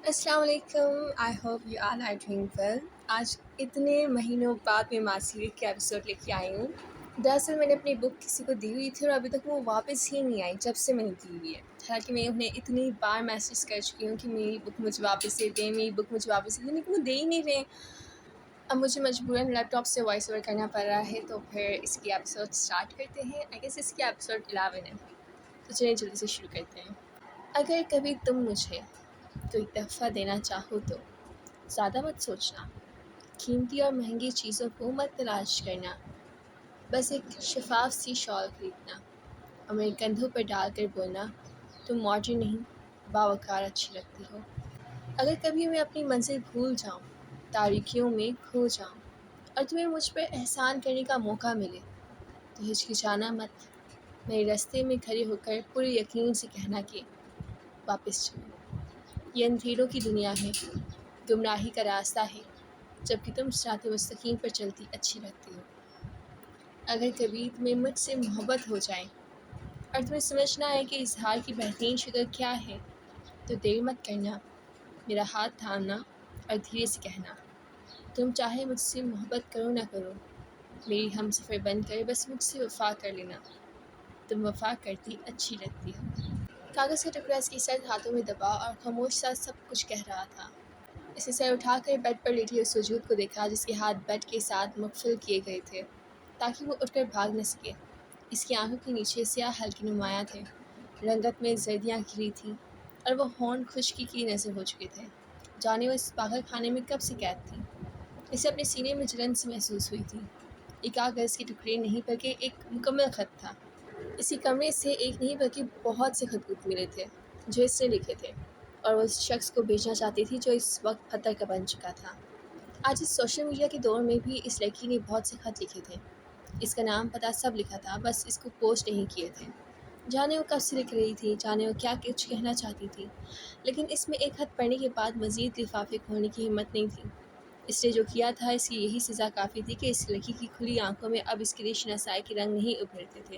السلام علیکم. I hope you all are doing well. آج اتنے مہینوں بعد میں ماسیریت کے ایپیسوڈ لے کے آئی ہوں. دراصل میں نے اپنی بک کسی کو دی ہوئی تھی اور ابھی تک وہ واپس ہی نہیں آئی جب سے میں نے دی ہوئی ہے. حالانکہ میں انہیں اتنی بار میسیج کر چکی ہوں کہ میری بک مجھے واپس دے دیں، میری بک مجھے واپس دے دیں، لیکن وہ دے ہی نہیں رہے. اب مجھے مجبوراً لیپ ٹاپ سے وائس اوور کرنا پڑ رہا ہے، تو پھر اس کی ایپیسوڈ اسٹارٹ کرتے ہیں. آئی گیس اس کی ایپیسوڈ 11 ہے، تو چلیے جلدی سے شروع کرتے ہیں. اگر کبھی تم مجھے کوئی تحفہ دینا چاہو تو زیادہ مت سوچنا، قیمتی اور مہنگی چیزوں کو مت تلاش کرنا، بس ایک شفاف سی شال خریدنا اور میرے کندھوں پر ڈال کر بولنا تم ماڈرن نہیں باوقار اچھی لگتی ہو. اگر کبھی میں اپنی منزل بھول جاؤں، تاریکیوں میں کھو جاؤں اور تمہیں مجھ پر احسان کرنے کا موقع ملے تو ہچکچانا مت، میرے راستے میں کھڑے ہو کر پورے یقین سے کہنا کہ واپس چلو. یہ اندھیروں کی دنیا ہے، گمراہی کا راستہ ہے، جبکہ تم صراط مستقیم پر چلتی اچھی لگتی ہو. اگر کبھی تمہیں مجھ سے محبت ہو جائے اور تمہیں سمجھنا ہے کہ اظہار کی بہترین شکل کیا ہے تو دیر مت کرنا، میرا ہاتھ تھامنا اور دھیرے سے کہنا تم چاہے مجھ سے محبت کرو نہ کرو، میری ہم سفر بن کر بس مجھ سے وفا کر لینا، تم وفا کرتی اچھی لگتی ہو. کاغذ کا ٹکڑا اس کی سرد ہاتھوں میں دبا اور خاموش سا سب کچھ کہہ رہا تھا. اسے سر اٹھا کر بیڈ پر لیٹی اس وجود کو دیکھا جس کے ہاتھ بیڈ کے ساتھ مقفل کیے گئے تھے تاکہ وہ اٹھ کر بھاگ نہ سکے. اس کی آنکھوں کے نیچے سیاہ ہلکی نمایاں تھے، رنگت میں زردیاں گھری تھیں اور وہ ہونٹ خشکی کی نظر ہو چکے تھے. جانے وہ اس پاگل خانے میں کب سے قید تھی. اسے اپنے سینے میں جلن سی محسوس ہوئی تھی. یہ کاغذ کے ٹکڑے نہیں بلکہ ایک مکمل خط تھا. اسی کمرے سے ایک نہیں بلکہ بہت سے خطوط ملے تھے جو اس نے لکھے تھے اور وہ اس شخص کو بھیجنا چاہتی تھی جو اس وقت پتھر کا بن چکا تھا. آج اس سوشل میڈیا کے دور میں بھی اس لڑکی نے بہت سے خط لکھے تھے. اس کا نام پتہ سب لکھا تھا، بس اس کو پوسٹ نہیں کیے تھے. جانے وہ کب سے لکھ رہی تھی، جانے وہ کیا کچھ کہنا چاہتی تھی، لیکن اس میں ایک خط پڑھنے کے بعد مزید لفافے کھولنے کی ہمت نہیں تھی. اس نے جو کیا تھا اس کی یہی سزا کافی تھی کہ اس لڑکی کی کھلی آنکھوں میں اب اس کے لیے شناسائی کے رنگ نہیں ابھرتے تھے.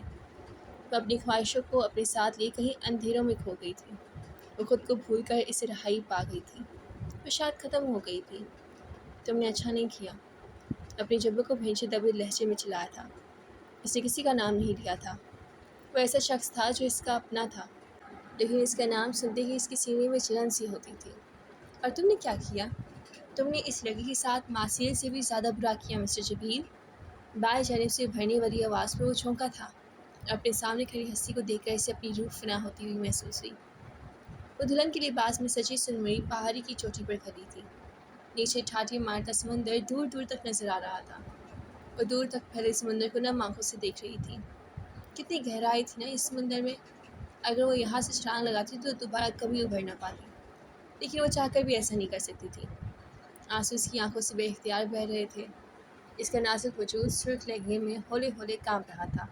وہ اپنی خواہشوں کو اپنے ساتھ لیے کہیں اندھیروں میں کھو گئی تھی. وہ خود کو بھول کر اسے رہائی پا گئی تھی. وہ شاید ختم ہو گئی تھی. تم نے اچھا نہیں کیا. اپنی جبوں کو بھینچے دبے لہجے میں چلایا تھا. اس نے کسی کا نام نہیں لیا تھا. وہ ایسا شخص تھا جو اس کا اپنا تھا، لیکن اس کا نام سنتے ہی اس کے سینے میں جلن سی ہوتی تھی. اور تم نے کیا کیا؟ تم نے اس لڑکی کے ساتھ معصیت سے بھی زیادہ برا کیا مسٹر جبیر. بائیں جانب سے بھرنے والی آواز پر وہ چونکا تھا اور اپنے سامنے کھڑی ہستی کو دیکھ کر اسے اپنی روح فنا ہوتی ہوئی محسوس ہوئی. وہ دلہن کے لباس میں سجی سنوری پہاڑی کی چوٹی پر کھڑی تھی. نیچے ٹھاٹھی مارتا سمندر دور دور تک نظر آ رہا تھا. وہ دور تک پھیلے سمندر کو نم آنکھوں سے دیکھ رہی تھی. کتنی گہرائی تھی نا اس سمندر میں. اگر وہ یہاں سے چھلانگ لگاتی تو دوبارہ کبھی ابھر نہ پاتی، لیکن وہ چاہ کر بھی ایسا نہیں کر سکتی تھی. آنسو اس کی آنکھوں سے بے اختیار بہہ رہے تھے. اس کا نازک وجود سرخ لہجے میں ہولے ہولے کانپ رہا تھا.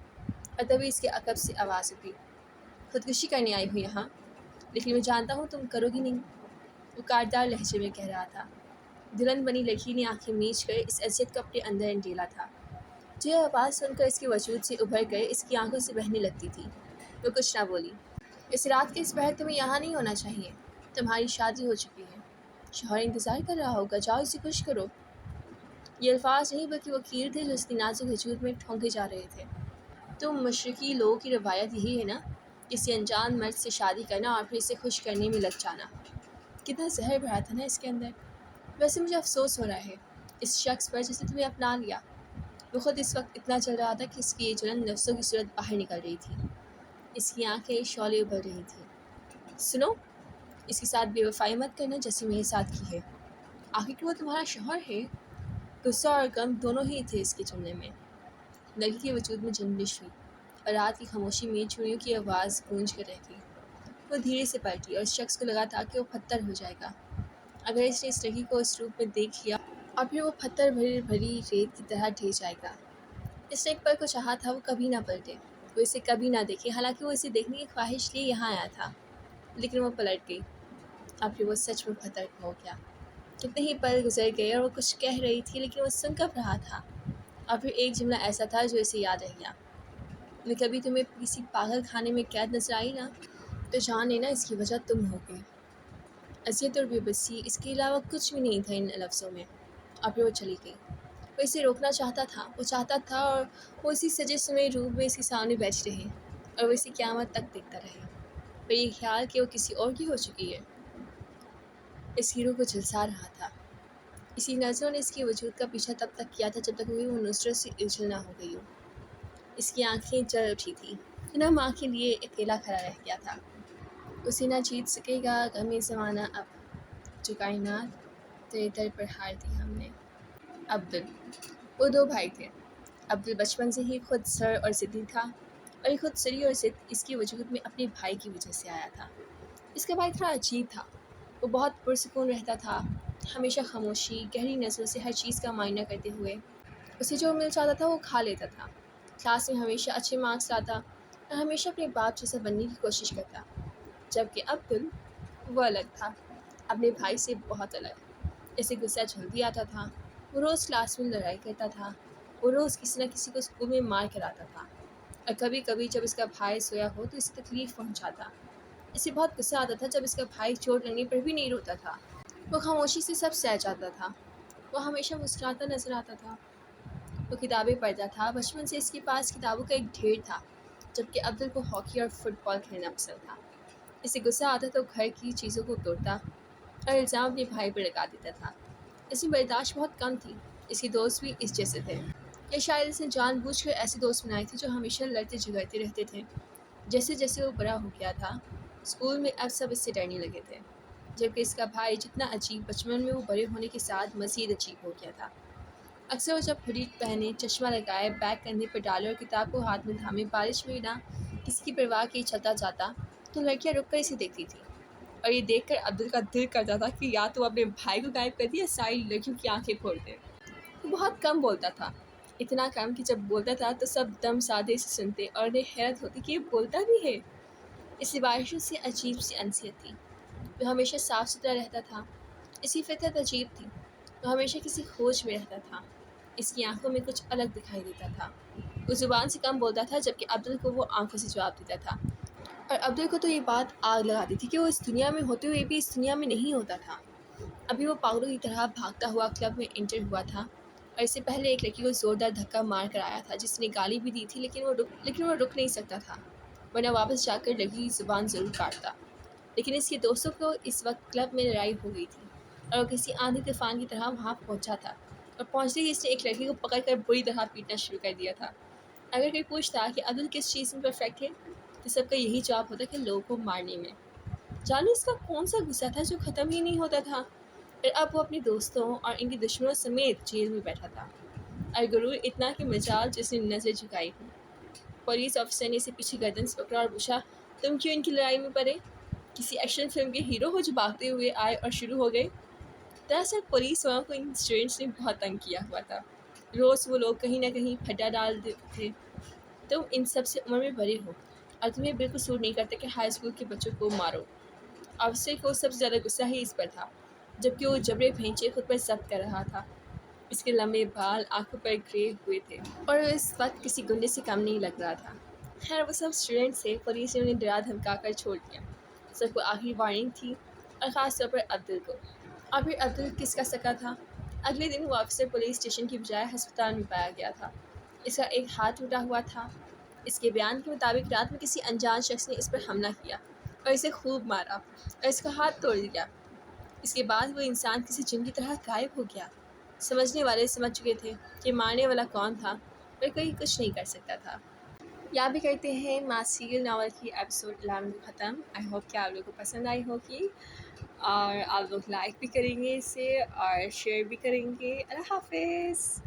اور تبھی اس کے عقب سے آواز اٹھی، خودکشی کرنے آئی ہو یہاں؟ لیکن میں جانتا ہوں تم کرو گی نہیں، وہ کاٹدار لہجے میں کہہ رہا تھا. دلہن بنی لڑکی نے آنکھیں میچ کر اس اذیت کو اپنے اندر انڈیلا تھا جو یہ آواز سن کر اس کے وجود سے ابھر کر اس کی آنکھوں سے بہنے لگتی تھی. وہ کچھ نہ بولی. اس رات کے اس پہر تمہیں یہاں نہیں ہونا چاہیے. تمہاری شادی ہو چکی ہے، شوہر انتظار کر رہا ہوگا، جاؤ اسے خوش کرو. یہ الفاظ نہیں بلکہ وہ کیل تھے جو اس کے نازک وجود میں ٹھونکے جا رہے تھے. تم مشرقی لوگوں کی روایت یہی ہے نا، کسی انجان مرد سے شادی کرنا اور پھر اسے خوش کرنے میں لگ جانا. کتنا زہر بھرا تھا نا اس کے اندر. ویسے مجھے افسوس ہو رہا ہے اس شخص پر جس نے تمہیں اپنا لیا. وہ خود اس وقت اتنا چل رہا تھا کہ اس کی یہ جلن نفسوں کی صورت باہر نکل رہی تھی. اس کی آنکھیں شعلے ابھر رہی تھیں. سنو، اس کے ساتھ بے وفائی مت کرنا جیسے میرے ساتھ کی ہے. آخر وہ تمہارا شوہر ہے. غصہ اور غم دونوں ہی تھے اس کے جملے میں. لڑکی کے وجود میں جنبش ہوئی اور رات کی خاموشی میں چوڑیوں کی آواز گونج کر رہ گئی. وہ دھیرے سے پلٹی اور اس شخص کو لگا تھا کہ وہ پتھر ہو جائے گا اگر اس نے اس لڑکی کو اس روپ میں دیکھ لیا، اور پھر وہ پتھر بھری بھری ریت کی طرح ڈھہ جائے گا. اس نے ایک پل کو چاہا تھا وہ کبھی نہ پلٹے، وہ اسے کبھی نہ دیکھے، حالانکہ وہ اسے دیکھنے کی خواہش لیے یہاں آیا تھا. لیکن وہ پلٹ گئی اور پھر وہ سچ میں پتھر ہو گیا. کتنے ہی پل گزر گئے اور وہ کچھ کہہ رہی تھی لیکن وہ سن کب رہا تھا. اور پھر ایک جملہ ایسا تھا جو اسے یاد رہ گیا، میں کبھی تمہیں کسی پاگل خانے میں قید نظر آئی نا تو جان لینا اس کی وجہ تم ہو گے. اذیت اور بے بسی، اس کے علاوہ کچھ بھی نہیں تھا ان لفظوں میں، اور پھر وہ چلی گئی۔ وہ اسے روکنا چاہتا تھا، وہ چاہتا تھا اور وہ اسی سجے سمے روپ میں اس کے سامنے بیٹھ رہے اور وہ اسے قیامت تک دیکھتا رہے، پر یہ خیال کہ وہ کسی اور کی ہو چکی ہے اس ہیرو کو جھلسا رہا تھا۔ اسی نظروں نے اس کے وجود کا پیچھا تب تک کیا تھا جب تک وہ نصرت سے الجھن نہ ہو گئی ہو۔ اس کی آنکھیں جل اٹھی تھیں، نہ ماں کے لیے اکیلا کھڑا رہ گیا تھا۔ اسے نہ جیت سکے گا غم زمانہ اب، جو کائنات تیرے در پر ہار دی ہم نے۔ عبدل، وہ دو بھائی تھے۔ عبدل بچپن سے ہی خود سر اور ضدی تھا، اور یہ خود سری اور ضد اس کے وجود میں اپنے بھائی کی وجہ سے آیا تھا۔ اس کا بھائی تھوڑا عجیب تھا، وہ بہت پرسکون رہتا تھا، ہمیشہ خاموشی، گہری نظروں سے ہر چیز کا معائنہ کرتے ہوئے اسے جو مل جاتا تھا وہ کھا لیتا تھا۔ کلاس میں ہمیشہ اچھے مارکس لاتا اور ہمیشہ اپنے باپ جیسا بننے کی کوشش کرتا، جبکہ عبدل وہ الگ تھا، اپنے بھائی سے بہت الگ۔ اسے غصہ جلدی آتا تھا، وہ روز کلاس میں لڑائی کرتا تھا، وہ روز کسی نہ کسی کو اسکول میں مار کر آتا تھا، اور کبھی کبھی جب اس کا بھائی سویا ہو تو اسے تکلیف پہنچاتا۔ اسے بہت غصہ آتا تھا جب اس کا بھائی چوٹ لگنے پر بھی نہیں روتا تھا، وہ خاموشی سے سب سہ جاتا تھا، وہ ہمیشہ مسکراتا نظر آتا تھا، وہ کتابیں پڑھتا تھا۔ بچپن سے اس کے پاس کتابوں کا ایک ڈھیر تھا، جبکہ عبدل کو ہاکی اور فٹ بال کھیلنا پسند تھا۔ اسے غصہ آتا تو گھر کی چیزوں کو توڑتا اور الزام اپنے بھائی پر لگا دیتا تھا۔ اس کی برداشت بہت کم تھی، اس کے دوست بھی اس جیسے تھے، یا شاید اس نے جان بوجھ کر ایسے دوست بنائے تھے جو ہمیشہ لڑتے جھگڑتے رہتے تھے۔ جیسے جیسے وہ بڑا ہو گیا تھا، اسکول میں اب سب اس سے ڈرنے لگے تھے، جبکہ اس کا بھائی جتنا عجیب بچپن میں وہ بڑے ہونے کے ساتھ مزید عجیب ہو گیا تھا۔ اکثر وہ جب ہوڈی پہنے، چشمہ لگائے، بیگ کندھے پر ڈالے اور کتاب کو ہاتھ میں تھامے بارش میں نہ کسی کی پرواہ کیے چلتا جاتا تو لڑکیاں رک کر اسے دیکھتی تھیں، اور یہ دیکھ کر عبدل کا دل کرتا تھا کہ یا تو وہ اپنے بھائی کو غائب کر دے یا ساری لڑکیوں کی آنکھیں پھوڑ دے۔ وہ بہت کم بولتا تھا، اتنا کم کہ جب بولتا تھا تو سب دم سادے سے سنتے اور انہیں حیرت ہوتی کہ یہ بولتا بھی ہے۔ اس کی بارشوں سے عجیب سی انسیت تھی، وہ ہمیشہ صاف ستھرا رہتا تھا۔ اس کی فطرت عجیب تھی، وہ ہمیشہ کسی کھوج میں رہتا تھا۔ اس کی آنکھوں میں کچھ الگ دکھائی دیتا تھا۔ وہ زبان سے کم بولتا تھا، جبکہ عبدل کو وہ آنکھوں سے جواب دیتا تھا، اور عبدل کو تو یہ بات آگ لگاتی تھی کہ وہ اس دنیا میں ہوتے ہوئے بھی اس دنیا میں نہیں ہوتا تھا۔ ابھی وہ پاگلوں کی طرح بھاگتا ہوا کلب میں انٹر ہوا تھا، اور اس سے پہلے ایک لڑکی کو زوردار دھکا مار کر آیا تھا جس نے گالی بھی دی تھی، لیکن وہ رک نہیں سکتا تھا، ورنہ واپس جا کر لڑکی کی زبان ضرور کاٹتا۔ لیکن اس کے دوستوں کو اس وقت کلب میں لڑائی ہو گئی تھی، اور وہ کسی آندھی طوفان کی طرح وہاں پہنچا تھا، اور پہنچتے ہی اس نے ایک لڑکی کو پکڑ کر بری طرح پیٹنا شروع کر دیا تھا۔ اگر کوئی پوچھتا کہ عبدل کس چیز میں پرفیکٹ ہے تو سب کا یہی جواب ہوتا کہ لوگوں کو مارنے میں۔ جانو اس کا کون سا غصہ تھا جو ختم ہی نہیں ہوتا تھا، اور اب وہ اپنے دوستوں اور ان کے دشمنوں سمیت جیل میں بیٹھا تھا، اور غرور اتنا کہ مجال جس نے نظر جھکائی ہو۔ پولیس آفیسر نے اسے پیچھے گردن سے پکڑا اور پوچھا، تم کیوں ان کی لڑائی میں پڑے؟ کسی ایکشن فلم کے ہیرو ہو جو بھاگتے ہوئے آئے اور شروع ہو گئے؟ دراصل پولیس والوں کو ان اسٹوڈنٹس نے بہت تنگ کیا ہوا تھا، روز وہ لوگ کہیں نہ کہیں پھڈا ڈال دیتے تھے۔ تم ان سب سے عمر میں بڑے ہو، اور تمہیں بالکل سوٹ نہیں کرتا کہ ہائی اسکول کے بچوں کو مارو۔ آفیسر کو سب سے زیادہ غصہ ہی اس پر تھا، جبکہ وہ جبرے بھینچے خود پر ضبط کر رہا تھا۔ اس کے لمبے بال آنکھوں پر گرے ہوئے تھے، اور وہ اس وقت کسی گنڈے سے کم نہیں لگ رہا تھا۔ خیر وہ سب اسٹوڈنٹ سے پولیس نے انہیں ڈرا دھمکا کر چھوڑ دیا، سب کو آخری وارننگ تھی، اور خاص طور پر عبدل کو۔ اور پھر عبدل کس کا سکا تھا؟ اگلے دن وہ آفیسر پولیس اسٹیشن کی بجائے ہسپتال میں پایا گیا تھا۔ اس کا ایک ہاتھ ٹوٹا ہوا تھا۔ اس کے بیان کے مطابق رات میں کسی انجان شخص نے اس پر حملہ کیا اور اسے خوب مارا اور اس کا ہاتھ توڑ دیا۔ اس کے بعد وہ انسان کسی جن کی طرح غائب ہو گیا۔ سمجھنے والے سمجھ چکے تھے کہ مارنے والا کون تھا، پر کوئی کچھ نہیں کر سکتا تھا۔ یاد بھی کرتے ہیں ماسیل ناول کی ایپیسوڈ 11 ختم۔ آئی ہوپ کہ آپ لوگوں کو پسند آئی ہوگی، اور آپ لوگ لائک بھی کریں گے اسے اور شیئر بھی کریں گے۔ اللہ حافظ۔